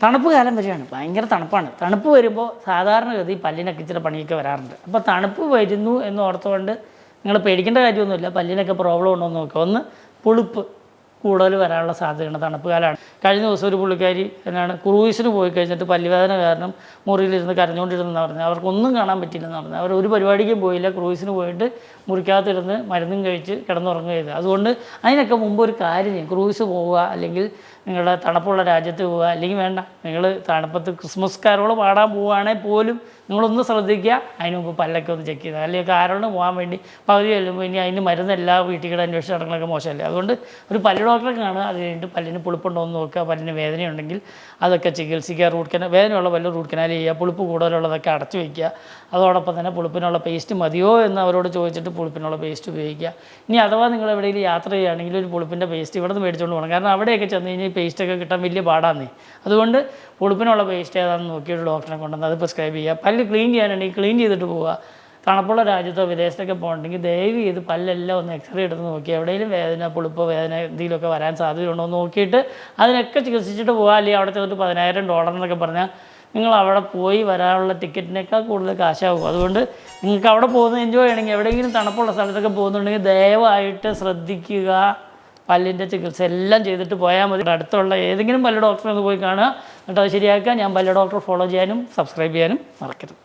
തണുപ്പ് കാലം വരെയാണ്, ഭയങ്കര തണുപ്പാണ്. തണുപ്പ് വരുമ്പോൾ സാധാരണഗതി പല്ലിനൊക്കെ ഇച്ചിരി പണിയൊക്കെ വരാറുണ്ട്. അപ്പോൾ തണുപ്പ് വരുന്നു എന്ന് ഓർത്തുകൊണ്ട് നിങ്ങൾ പേടിക്കേണ്ട കാര്യമൊന്നുമില്ല. പല്ലിനൊക്കെ പ്രോബ്ലം ഉണ്ടോ എന്ന് നോക്കുക. ഒന്ന്, പുളിപ്പ് കൂടുതൽ വരാനുള്ള സാധ്യതയാണ്. തണുപ്പ് കാലമാണ്. കഴിഞ്ഞ ദിവസം ഒരു പുള്ളിക്കാരി എന്നാണ് ക്രൂയിസിന് പോയി കഴിഞ്ഞിട്ട് പല്ലുവേദന കാരണം മുറിയിലിരുന്ന് കരഞ്ഞുകൊണ്ടിരുന്നെന്ന് പറഞ്ഞാൽ അവർക്കൊന്നും കാണാൻ പറ്റില്ലെന്ന് പറഞ്ഞാൽ അവർ ഒരു പരിപാടിക്കും പോയില്ല. ക്രൂയിസിന് പോയിട്ട് മുറിക്കകത്തിരുന്ന് മരുന്നും കഴിച്ച് കിടന്നുറങ്ങുക ചെയ്ത്. അതുകൊണ്ട് അതിനൊക്കെ മുമ്പ് ഒരു കാര്യം ചെയ്യും. ക്രൂയിസ് പോവുക, അല്ലെങ്കിൽ നിങ്ങളുടെ തണുപ്പുള്ള രാജ്യത്ത് പോവുക, അല്ലെങ്കിൽ വേണ്ട നിങ്ങൾ തണുപ്പത്ത് ക്രിസ്മസ് കാരോൾ പാടാൻ പോവുകയാണെങ്കിൽ പോലും നിങ്ങളൊന്ന് ശ്രദ്ധിക്കുക. അതിന് മുമ്പ് പല്ലൊക്കെ ഒന്ന് ചെക്ക് ചെയ്യുക. അല്ലെങ്കിൽ കാരോളിന് പോകാൻ വേണ്ടി പകുതി ചെല്ലുമ്പോൾ ഇനി അതിന് മരുന്നെല്ലാം വീട്ടിൽ കൂടെ അന്വേഷിച്ച് നടക്കണമൊക്കെ മോശമല്ലേ. അതുകൊണ്ട് ഒരു പല്ല് ഡോക്ടറെ കാണുക. അത് കഴിഞ്ഞിട്ട് പല്ലിന് പുളിപ്പുണ്ടോ എന്ന് നോക്കുക. പല്ലിന് വേദനയുണ്ടെങ്കിൽ അതൊക്കെ ചികിത്സിക്കുക. വേദനയുള്ള പല്ല് റൂട്ട് കനാൽ ചെയ്യുക. പുളിപ്പ് കൂടുതലുള്ളതൊക്കെ അടച്ചു വയ്ക്കുക. അതോടൊപ്പം തന്നെ പുളിപ്പിനുള്ള പേസ്റ്റ് മതിയോ എന്ന് അവരോട് ചോദിച്ചിട്ട് പുളിപ്പിനുള്ള പേസ്റ്റ് ഉപയോഗിക്കുക. ഇനി അഥവാ നിങ്ങൾ എവിടെയെങ്കിലും യാത്ര ചെയ്യുകയാണെങ്കിൽ ഒരു പുളിപ്പിൻ്റെ പേസ്റ്റ് ഇവിടെ നിന്ന് മേടിച്ചുകൊണ്ട് പോകണം. കാരണം അവിടെയൊക്കെ ചെന്ന് കഴിഞ്ഞാൽ പേസ്റ്റൊക്കെ കിട്ടാൻ വലിയ പാടാന്നേ. അതുകൊണ്ട് പുളിപ്പിനുള്ള പേസ്റ്റ് ഏതാണെന്ന് നോക്കിയിട്ട് ഡോക്ടറെ കൊണ്ടുവന്ന് അത് പ്രിസ്ക്രൈബ് ചെയ്യുക. പല്ല് ക്ലീൻ ചെയ്യാനുണ്ടെങ്കിൽ ക്ലീൻ ചെയ്തിട്ട് പോവുക. തണുപ്പുള്ള രാജ്യത്തോ വിദേശത്തൊക്കെ പോകണമെങ്കിൽ ദയവ് ചെയ്ത് പല്ലെല്ലാം ഒന്ന് എക്സ്റേ എടുത്ത് നോക്കി എവിടെയെങ്കിലും വേദന, പുളിപ്പോ വേദന എന്തെങ്കിലുമൊക്കെ വരാൻ സാധ്യതയുണ്ടോ എന്ന് നോക്കിയിട്ട് അതിനൊക്കെ ചികിത്സിച്ചിട്ട് പോവുക. അല്ലെങ്കിൽ അവിടെ ചെന്നിട്ട് $10,000 എന്നൊക്കെ പറഞ്ഞാൽ നിങ്ങൾ അവിടെ പോയി വരാനുള്ള ടിക്കറ്റിനേക്കാൾ കൂടുതൽ കാശാകും. അതുകൊണ്ട് നിങ്ങൾക്ക് അവിടെ പോകുന്നത് എൻജോയ് ചെയ്യണമെങ്കിൽ എവിടെയെങ്കിലും തണുപ്പുള്ള സ്ഥലത്തൊക്കെ പോകുന്നുണ്ടെങ്കിൽ ദയവായിട്ട് ശ്രദ്ധിക്കുക. പല്ലിൻ്റെ ചികിത്സ എല്ലാം ചെയ്തിട്ട് പോയാൽ മതി. അടുത്തുള്ള ഏതെങ്കിലും പല്ല് ഡോക്ടറെ ഒന്ന് പോയി കാണുക. എന്നിട്ട് അത് ശരിയാക്കുക. ഞാൻ പല്ല് ഡോക്ടറെ ഫോളോ ചെയ്യാനും സബ്സ്ക്രൈബ് ചെയ്യാനും മറക്കരുത്.